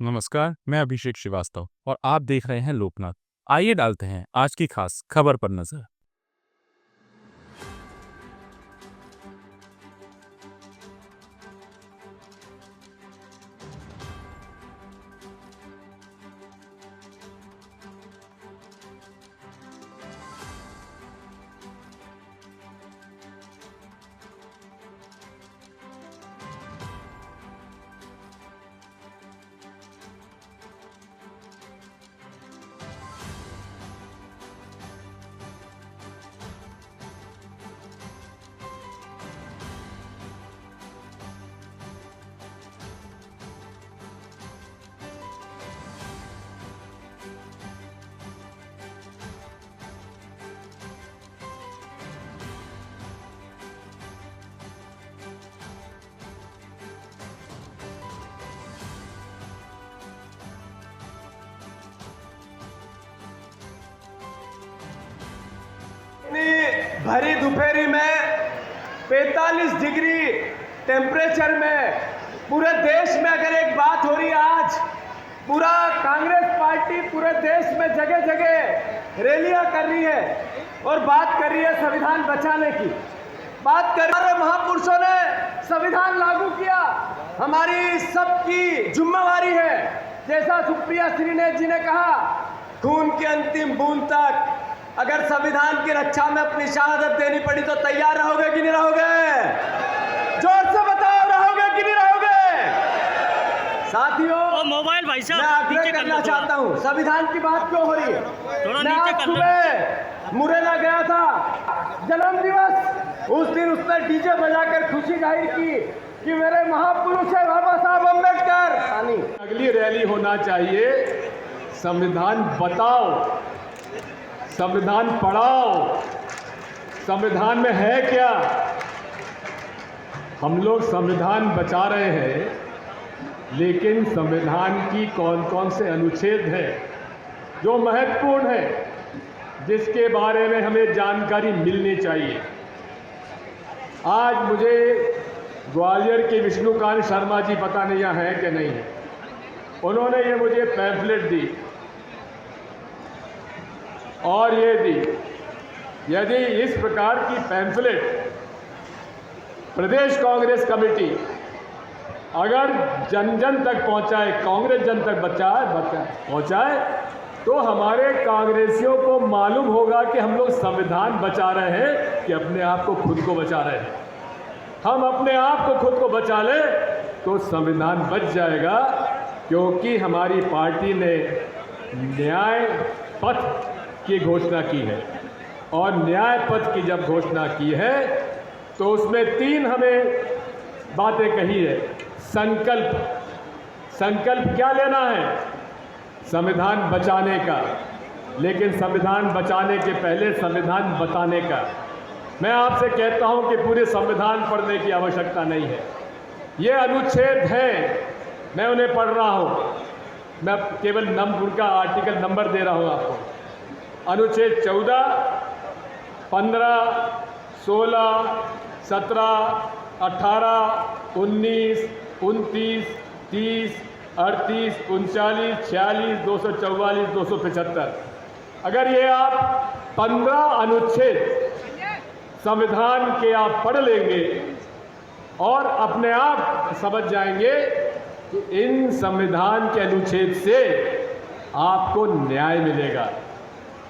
नमस्कार, मैं अभिषेक श्रीवास्तव और आप देख रहे हैं लोकनाथ। आइए डालते हैं आज की खास खबर पर नजर। भरी दोपहरी में 45 डिग्री टेम्परेचर में पूरे देश में अगर एक बात हो रही है, आज पूरा कांग्रेस पार्टी पूरे देश में जगह जगह रैलियां कर रही है और बात कर रही है संविधान बचाने की। बात कर रहे महापुरुषों ने संविधान लागू किया, हमारी सबकी जिम्मेवारी है। जैसा सुप्रिया श्रीनेत जी ने कहा, खून की अंतिम बूंद तक अगर संविधान की रक्षा में अपनी शहादत देनी पड़ी तो तैयार रहोगे कि नहीं रहोगे? जोर से बताओ, रहोगे कि नहीं रहोगे? साथियों, मोबाइल भाई साहब मैं आग्रह करना चाहता हूं, संविधान की बात क्यों हो रही है? मैं आज सुबह मुरैना गया था, जन्म दिवस, उस दिन उसने डीजे बजाकर खुशी जाहिर की कि मेरे महापुरुष है बाबा साहब अम्बेडकर। अगली रैली होना चाहिए संविधान बताओ, संविधान पढ़ाओ, संविधान में है क्या। हम लोग संविधान बचा रहे हैं, लेकिन संविधान की कौन कौन से अनुच्छेद हैं जो महत्वपूर्ण है, जिसके बारे में हमें जानकारी मिलनी चाहिए। आज मुझे ग्वालियर के विष्णुकांत शर्मा जी, पता नहीं यहाँ हैं कि नहीं है, उन्होंने ये मुझे पैम्फलेट दी और ये दी। यदि इस प्रकार की पैम्फलेट प्रदेश कांग्रेस कमेटी अगर जन जन तक पहुंचाए, कांग्रेस जन तक पहुंचाए, तो हमारे कांग्रेसियों को मालूम होगा कि हम लोग संविधान बचा रहे हैं कि अपने आप को खुद को बचा रहे हैं। हम अपने आप को खुद को बचा लें तो संविधान बच जाएगा, क्योंकि हमारी पार्टी ने न्याय पथ की घोषणा की है। और न्याय पथ की जब घोषणा की है तो उसमें 3 हमें बातें कही है। संकल्प क्या लेना है? संविधान बचाने का, लेकिन संविधान बचाने के पहले संविधान बताने का। मैं आपसे कहता हूं कि पूरे संविधान पढ़ने की आवश्यकता नहीं है, ये अनुच्छेद हैं, मैं उन्हें पढ़ रहा हूं। मैं केवल उनका आर्टिकल नंबर दे रहा हूं आपको। अनुच्छेद 14, 15, 16, 17, 18, 19, 29, 30, 38, 39, 46, 244, 275। अगर ये आप 15 अनुच्छेद संविधान के आप पढ़ लेंगे और अपने आप समझ जाएंगे कि इन संविधान के अनुच्छेद से आपको न्याय मिलेगा।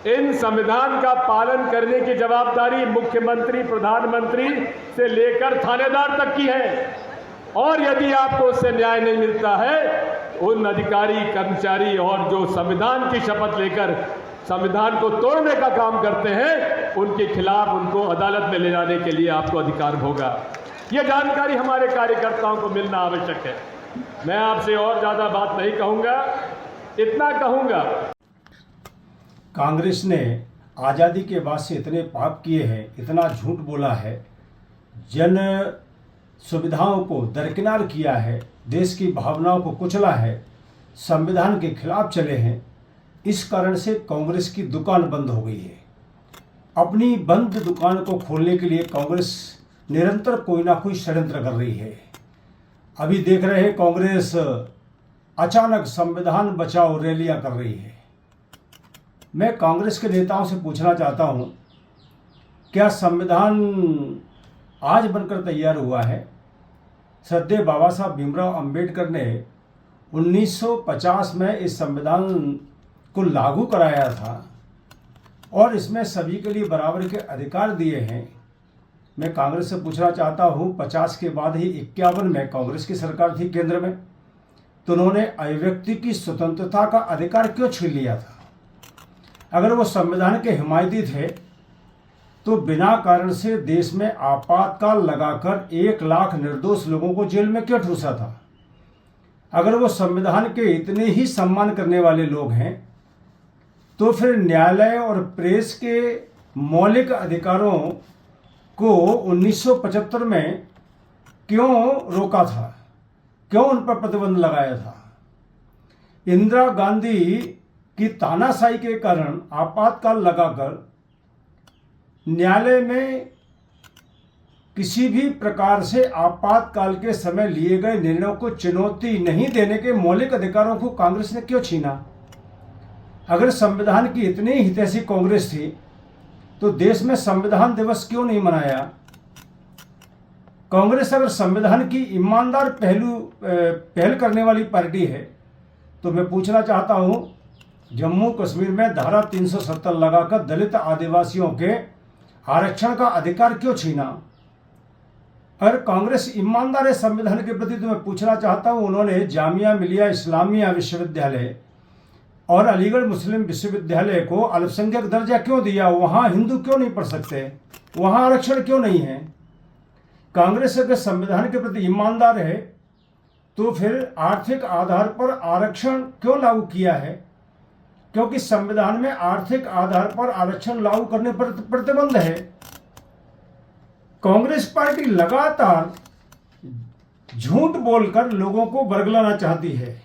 इन संविधान का पालन करने की जवाबदारी मुख्यमंत्री, प्रधानमंत्री से लेकर थानेदार तक की है। और यदि आपको उससे न्याय नहीं मिलता है, उन अधिकारी, कर्मचारी और जो संविधान की शपथ लेकर संविधान को तोड़ने का काम करते हैं, उनके खिलाफ उनको अदालत में ले जाने के लिए आपको अधिकार होगा। ये जानकारी हमारे कार्यकर्ताओं को मिलना आवश्यक है। मैं आपसे और ज़्यादा बात नहीं कहूँगा, इतना कहूँगा, कांग्रेस ने आज़ादी के बाद से इतने पाप किए हैं, इतना झूठ बोला है, जन सुविधाओं को दरकिनार किया है, देश की भावनाओं को कुचला है, संविधान के खिलाफ चले हैं। इस कारण से कांग्रेस की दुकान बंद हो गई है। अपनी बंद दुकान को खोलने के लिए कांग्रेस निरंतर कोई ना कोई षड्यंत्र कर रही है। अभी देख रहे हैं कांग्रेस अचानक संविधान बचाओ रैलियां कर रही है। मैं कांग्रेस के नेताओं से पूछना चाहता हूं, क्या संविधान आज बनकर तैयार हुआ है? श्रद्धेय बाबा साहब भीमराव अंबेडकर ने 1950 में इस संविधान को लागू कराया था और इसमें सभी के लिए बराबर के अधिकार दिए हैं। मैं कांग्रेस से पूछना चाहता हूं, 50 के बाद ही 51 में कांग्रेस की सरकार थी केंद्र में, तो उन्होंने अभिव्यक्ति की स्वतंत्रता का अधिकार क्यों छीन लिया था? अगर वो संविधान के हिमायती थे तो बिना कारण से देश में आपातकाल लगाकर 1 लाख निर्दोष लोगों को जेल में क्यों ठूसा था? अगर वो संविधान के इतने ही सम्मान करने वाले लोग हैं तो फिर न्यायालय और प्रेस के मौलिक अधिकारों को 1975 में क्यों रोका था? क्यों उन पर प्रतिबंध लगाया था? इंदिरा गांधी की तानाशाही के कारण आपातकाल लगाकर न्यायालय में किसी भी प्रकार से आपातकाल के समय लिए गए निर्णयों को चुनौती नहीं देने के मौलिक अधिकारों को कांग्रेस ने क्यों छीना? अगर संविधान की इतनी हितैषी कांग्रेस थी तो देश में संविधान दिवस क्यों नहीं मनाया? कांग्रेस अगर संविधान की ईमानदार पहल करने वाली पार्टी है तो मैं पूछना चाहता हूं, जम्मू कश्मीर में धारा 370 लगाकर दलित आदिवासियों के आरक्षण का अधिकार क्यों छीना? अगर कांग्रेस ईमानदार है संविधान के प्रति तो मैं पूछना चाहता हूं, उन्होंने जामिया मिलिया इस्लामिया विश्वविद्यालय और अलीगढ़ मुस्लिम विश्वविद्यालय को अल्पसंख्यक दर्जा क्यों दिया? वहां हिंदू क्यों नहीं पढ़ सकते? वहां आरक्षण क्यों नहीं है? कांग्रेस अगर संविधान के प्रति ईमानदार है तो फिर आर्थिक आधार पर आरक्षण क्यों लागू किया है? क्योंकि संविधान में आर्थिक आधार पर आरक्षण लागू करने पर प्रतिबंध है। कांग्रेस पार्टी लगातार झूठ बोलकर लोगों को बरगलाना चाहती है।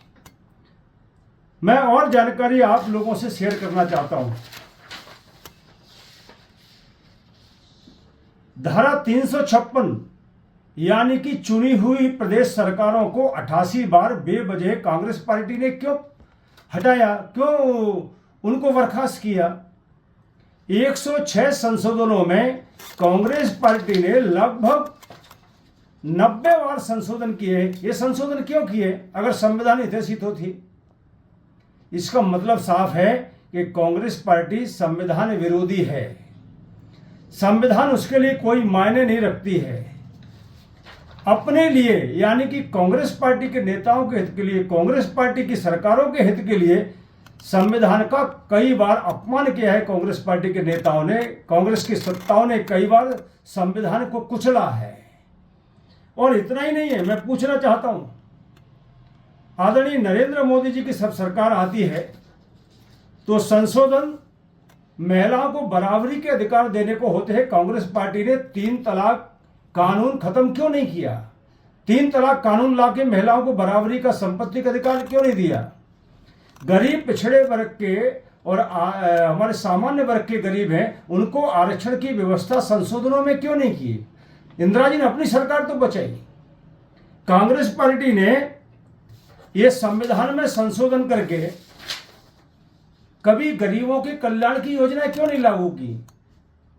मैं और जानकारी आप लोगों से शेयर करना चाहता हूं। धारा 356 यानी कि चुनी हुई प्रदेश सरकारों को 88 बार बेवजह कांग्रेस पार्टी ने क्यों हटाया? क्यों उनको बर्खास्त किया? 106 संशोधनों में कांग्रेस पार्टी ने लगभग 90 बार संशोधन किए। ये संशोधन क्यों किए अगर संविधान हितैषी तो थी? इसका मतलब साफ है कि कांग्रेस पार्टी संविधान विरोधी है। संविधान उसके लिए कोई मायने नहीं रखती है। अपने लिए यानी कि कांग्रेस पार्टी के नेताओं के हित के लिए, कांग्रेस पार्टी की सरकारों के हित के लिए संविधान का कई बार अपमान किया है कांग्रेस पार्टी के नेताओं ने। कांग्रेस की सत्ताओं ने कई बार संविधान को कुचला है। और इतना ही नहीं है, मैं पूछना चाहता हूं, आदरणीय नरेंद्र मोदी जी की सब सरकार आती है तो संशोधन महिलाओं को बराबरी के अधिकार देने को होते हैं। कांग्रेस पार्टी ने 3 तलाक कानून खत्म क्यों नहीं किया? 3 तलाक कानून लाके महिलाओं को बराबरी का संपत्ति का अधिकार क्यों नहीं दिया? गरीब पिछड़े वर्ग के और हमारे सामान्य वर्ग के गरीब हैं, उनको आरक्षण की व्यवस्था संशोधनों में क्यों नहीं की? इंदिरा जी ने अपनी सरकार तो बचाई। कांग्रेस पार्टी ने यह संविधान में संशोधन करके कभी गरीबों के कल्याण की योजना क्यों नहीं लागू की?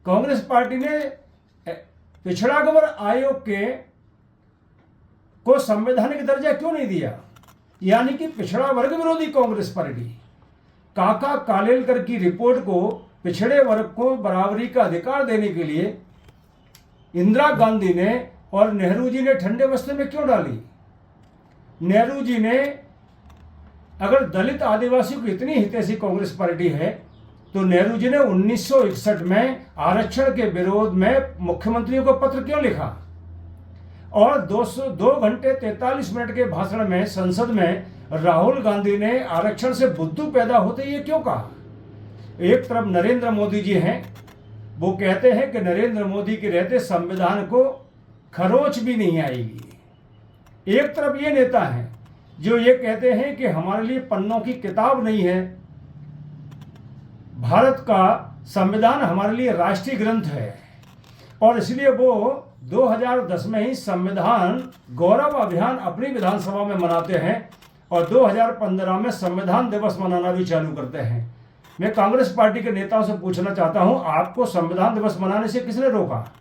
कांग्रेस पार्टी ने पिछड़ा वर्ग आयोग को संवैधानिक दर्जा क्यों नहीं दिया? यानी कि पिछड़ा वर्ग विरोधी कांग्रेस पार्टी। काका कालेलकर की रिपोर्ट को पिछड़े वर्ग को बराबरी का अधिकार देने के लिए इंदिरा गांधी ने और नेहरू जी ने ठंडे बस्ते में क्यों डाली? नेहरू जी ने, अगर दलित आदिवासियों की इतनी हितैषी कांग्रेस पार्टी है तो नेहरू जी ने 1961 में आरक्षण के विरोध में मुख्यमंत्रियों को पत्र क्यों लिखा? और 2 घंटे 43 मिनट के भाषण में संसद में राहुल गांधी ने आरक्षण से बुद्धू पैदा होते ये क्यों कहा? एक तरफ नरेंद्र मोदी जी हैं, वो कहते हैं कि नरेंद्र मोदी के रहते संविधान को खरोच भी नहीं आएगी। एक तरफ ये नेता हैं जो ये कहते हैं कि हमारे लिए पन्नों की किताब नहीं है, भारत का संविधान हमारे लिए राष्ट्रीय ग्रंथ है और इसलिए वो 2010 में ही संविधान गौरव अभियान अपनी विधानसभा में मनाते हैं और 2015 में संविधान दिवस मनाना भी चालू करते हैं। मैं कांग्रेस पार्टी के नेताओं से पूछना चाहता हूं, आपको संविधान दिवस मनाने से किसने रोका?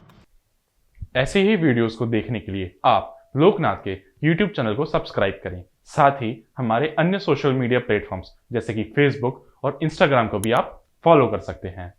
ऐसे ही वीडियोस को देखने के लिए आप लोकनाथ के YouTube चैनल को सब्सक्राइब करें। साथ ही हमारे अन्य सोशल मीडिया प्लेटफॉर्म्स जैसे कि फेसबुक और इंस्टाग्राम को भी आप फॉलो कर सकते हैं।